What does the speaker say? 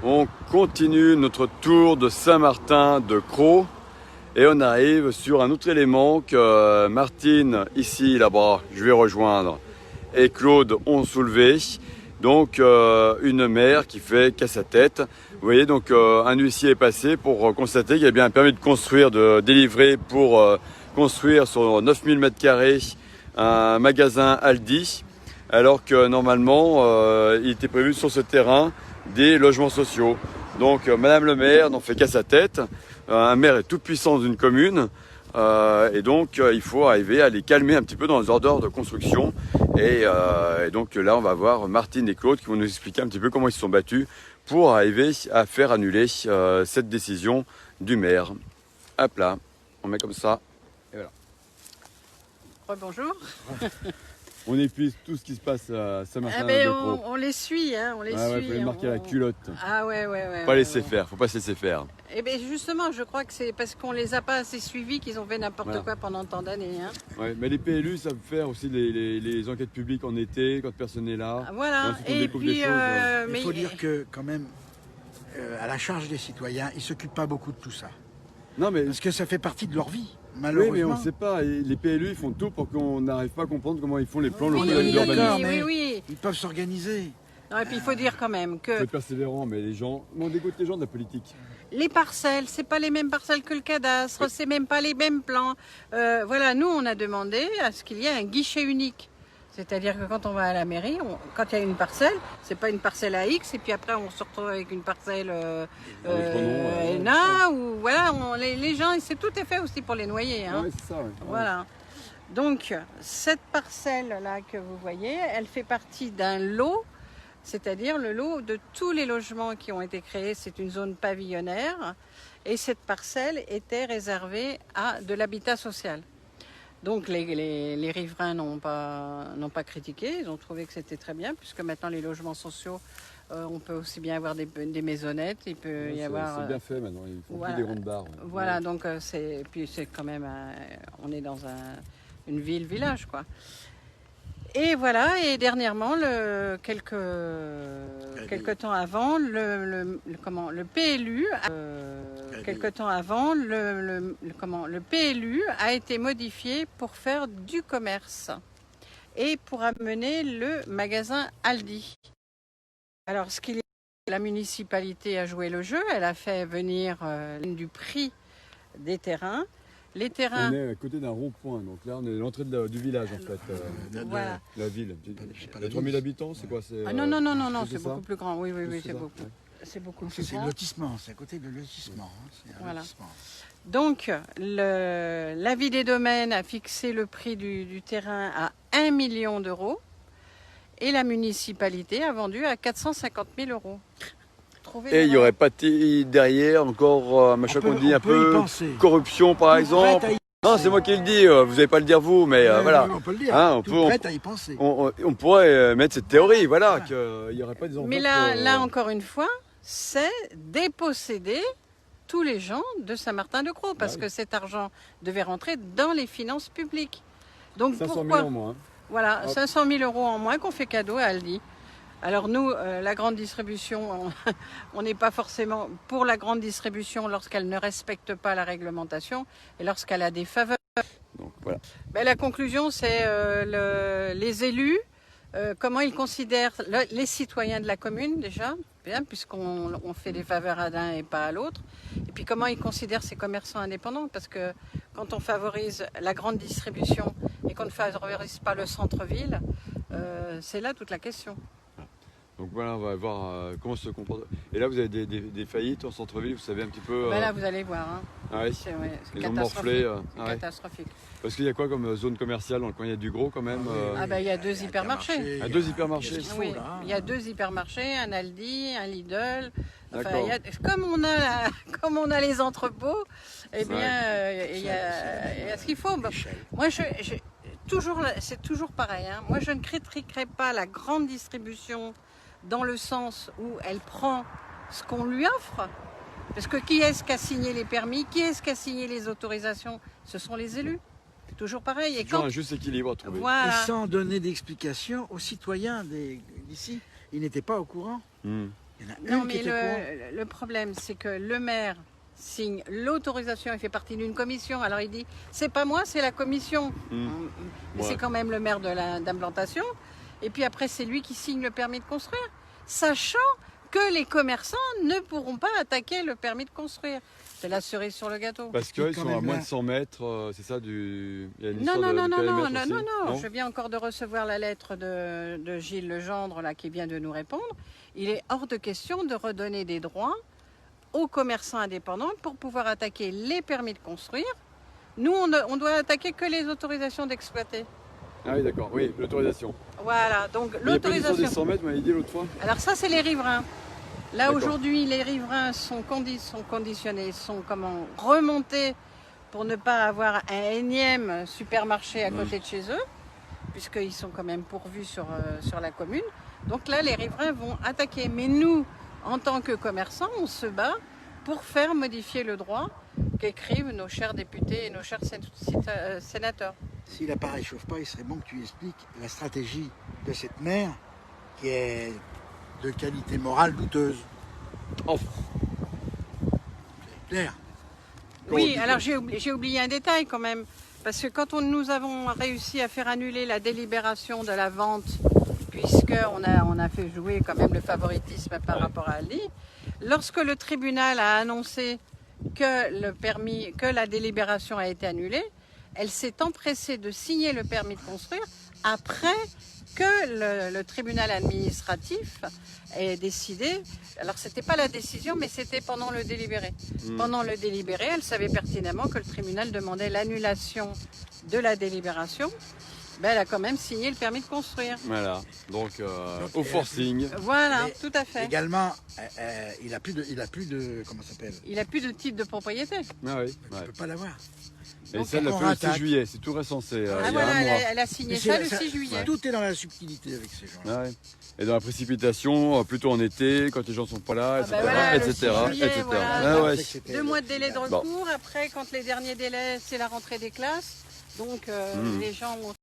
On continue notre tour de Saint-Martin-de-Crau et on arrive sur un autre élément que Martine, ici, là-bas, je vais rejoindre, et Claude ont soulevé. Donc une mère qui fait qu'à sa tête. Vous voyez, donc un huissier est passé pour constater qu'il y a bien un permis de construire, de délivrer pour construire sur 9000 m² un magasin Aldi, alors que normalement il était prévu sur ce terrain des logements sociaux. Donc Madame le maire n'en fait qu'à sa tête. Un maire est tout puissant dans une commune. Et donc il faut arriver à les calmer un petit peu dans les ordres de construction et donc là on va voir Martine et Claude qui vont nous expliquer un petit peu comment ils se sont battus pour arriver à faire annuler cette décision du maire. Hop là, on met comme ça et voilà. Bonjour. On épuise tout ce qui se passe à Saint-Martin. On les suit, hein, on les suit. Il faut les marquer à la culotte. Ah ouais. Pas laisser faire, faut pas se laisser faire. Et bien justement, je crois que c'est parce qu'on les a pas assez suivis qu'ils ont fait n'importe quoi pendant tant d'années. Hein. Ouais, mais les PLU savent faire aussi les enquêtes publiques en été quand personne n'est là. Voilà. Et puis, il faut dire que quand même, à la charge des citoyens, ils s'occupent pas beaucoup de tout ça. Non, mais parce que ça fait partie de leur vie. Malheureusement. Oui, mais on ne sait pas. Et les PLU ils font tout pour qu'on n'arrive pas à comprendre comment ils font les plans locaux d'urbanisme. Oui. Ils peuvent s'organiser. Et puis il faut dire quand même que... Il faut être persévérant, mais les gens... On dégoûte les gens de la politique. Les parcelles, c'est pas les mêmes parcelles que le cadastre, c'est même pas les mêmes plans. Voilà, nous on a demandé à ce qu'il y ait un guichet unique. C'est-à-dire que quand on va à la mairie, quand il y a une parcelle, c'est pas une parcelle à X, et puis après on se retrouve avec une parcelle NA, ou voilà, les gens, c'est tout est fait aussi pour les noyer. Hein. Ouais, c'est ça, ouais. Voilà. Donc, cette parcelle-là que vous voyez, elle fait partie d'un lot, c'est-à-dire le lot de tous les logements qui ont été créés, c'est une zone pavillonnaire, et cette parcelle était réservée à de l'habitat social. Donc les riverains n'ont pas critiqué, ils ont trouvé que c'était très bien, puisque maintenant les logements sociaux, on peut aussi bien avoir des maisonnettes, il peut y avoir... C'est bien fait maintenant, ils font plus des rondes barres. Voilà, donc puis c'est quand même, on est dans une ville-village, quoi. Et voilà, et dernièrement, quelques temps avant, le PLU, le PLU a été modifié pour faire du commerce et pour amener le magasin Aldi. Alors, la municipalité a joué le jeu, elle a fait venir du prix des terrains. Les terrains... On est à côté d'un rond-point, donc là on est à l'entrée du village en fait, voilà. La ville. Il y a 3000 habitants, c'est quoi? Non, c'est beaucoup plus grand, oui, c'est beaucoup. C'est beaucoup plus grand. C'est le lotissement, c'est à côté de lotissement. Voilà. Donc, l'avis des domaines a fixé le prix du terrain à 1 million d'euros et la municipalité a vendu à 450 000 euros. Et il n'y aurait pas derrière encore, machin qu'on dit, un peu corruption par exemple. Non, c'est moi qui le dis, vous n'allez pas le dire vous, mais voilà. On peut le dire, hein, prête à y penser. On pourrait mettre cette théorie, voilà, qu'il n'y aurait pas des enveloppes. Mais là, encore une fois, c'est déposséder tous les gens de Saint-Martin-de-Crau, parce que cet argent devait rentrer dans les finances publiques. Donc 500 000 pourquoi en moins. Voilà, 500 000 euros en moins qu'on fait cadeau à Aldi. Alors nous, la grande distribution, on n'est pas forcément pour la grande distribution lorsqu'elle ne respecte pas la réglementation et lorsqu'elle a des faveurs. Donc, voilà. Ben, la conclusion, c'est les élus, comment ils considèrent les citoyens de la commune déjà, bien, puisqu'on fait des faveurs à l'un et pas à l'autre. Et puis comment ils considèrent ces commerçants indépendants, parce que quand on favorise la grande distribution et qu'on ne favorise pas le centre-ville, c'est là toute la question. Donc voilà, on va voir comment se comporte. Et là, vous avez des faillites en centre-ville, vous savez un petit peu. Ben là, vous allez voir. Hein. Ah oui. C'est catastrophique. Catastrophique. Parce qu'il y a quoi comme zone commerciale dans le coin? Il y a du gros quand même. Ah ben il y a 2 hypermarchés. Ah, 2 hypermarchés. Oui, il y a 2 hypermarchés, un Aldi, un Lidl. Enfin, comme on a les entrepôts, eh bien, il y a ce qu'il faut. Bon, moi, c'est toujours pareil. Hein. Moi, je ne critiquerai pas la grande distribution dans le sens où elle prend ce qu'on lui offre. Parce que qui est-ce qui a signé les permis? Qui est-ce qui a signé les autorisations? Ce sont les élus. Toujours pareil. Et toujours un juste équilibre à trouver. Voilà. Et sans donner d'explication aux citoyens d'ici. Ils n'étaient pas au courant. Il Il y en a Non, une qui mais était pour. le problème, c'est que le maire signe l'autorisation, il fait partie d'une commission. Alors il dit, c'est pas moi, c'est la commission. Mais Ouais. c'est quand même le maire d'implantation. Et puis après, c'est lui qui signe le permis de construire, sachant que les commerçants ne pourront pas attaquer le permis de construire. C'est la cerise sur le gâteau. Parce qu'ils Quand sont à même moins là. de 100 mètres, c'est ça il y a une Non, histoire non, de non, non, périmètre non, aussi non, non, je viens encore de recevoir la lettre de Gilles Legendre là, qui vient de nous répondre. Il est hors de question de redonner des droits aux commerçants indépendants pour pouvoir attaquer les permis de construire. Nous, on doit attaquer que les autorisations d'exploiter. Ah oui, d'accord, oui, l'autorisation. Voilà, donc Mais il n'y a pas d'histoire des l'autorisation. 100 mètres, vous m'avez dit l'autre fois. Alors ça, c'est les riverains. Là, D'accord. aujourd'hui, les riverains sont conditionnés, sont remontés pour ne pas avoir un énième supermarché à côté de chez eux, puisqu'ils sont quand même pourvus sur la commune. Donc là, les riverains vont attaquer. Mais nous, en tant que commerçants, on se bat pour faire modifier le droit qu'écrivent nos chers députés et nos chers sénateurs. Si l'appareil ne chauffe pas, il serait bon que tu expliques la stratégie de cette mère qui est de qualité morale douteuse. Oh, C'est clair. Oui, alors j'ai oublié un détail quand même, parce que quand nous avons réussi à faire annuler la délibération de la vente, puisqu'on a fait jouer quand même le favoritisme par rapport à Ali, lorsque le tribunal a annoncé que la délibération a été annulée, elle s'est empressée de signer le permis de construire après que le tribunal administratif ait décidé. Alors c'était pas la décision, mais c'était pendant le délibéré. Pendant le délibéré, elle savait pertinemment que le tribunal demandait l'annulation de la délibération. Ben, elle a quand même signé le permis de construire. voilà, donc au forcing. Voilà, Mais tout à fait. Également, il a plus de comment ça s'appelle. Il n'a plus de titre de propriété. Ah oui, Tu ouais. peux pas l'avoir. Et Donc, ça, elle l'a on fait le 6 rattaque. juillet, c'est tout récent, c'est Ah il y a voilà, un mois. elle a signé Mais ça c'est- le 6 juillet. Tout est dans la subtilité avec ces gens-là. Ah ouais. Et dans la précipitation, plutôt en été, quand les gens sont pas là, Ah etc. bah voilà, le etc. 6 juillet, etc. voilà. Ah ouais. C'est que c'était- 2 mois de délai de Bon. recours. Après, quand les derniers délais, c'est la rentrée des classes. Donc les gens ont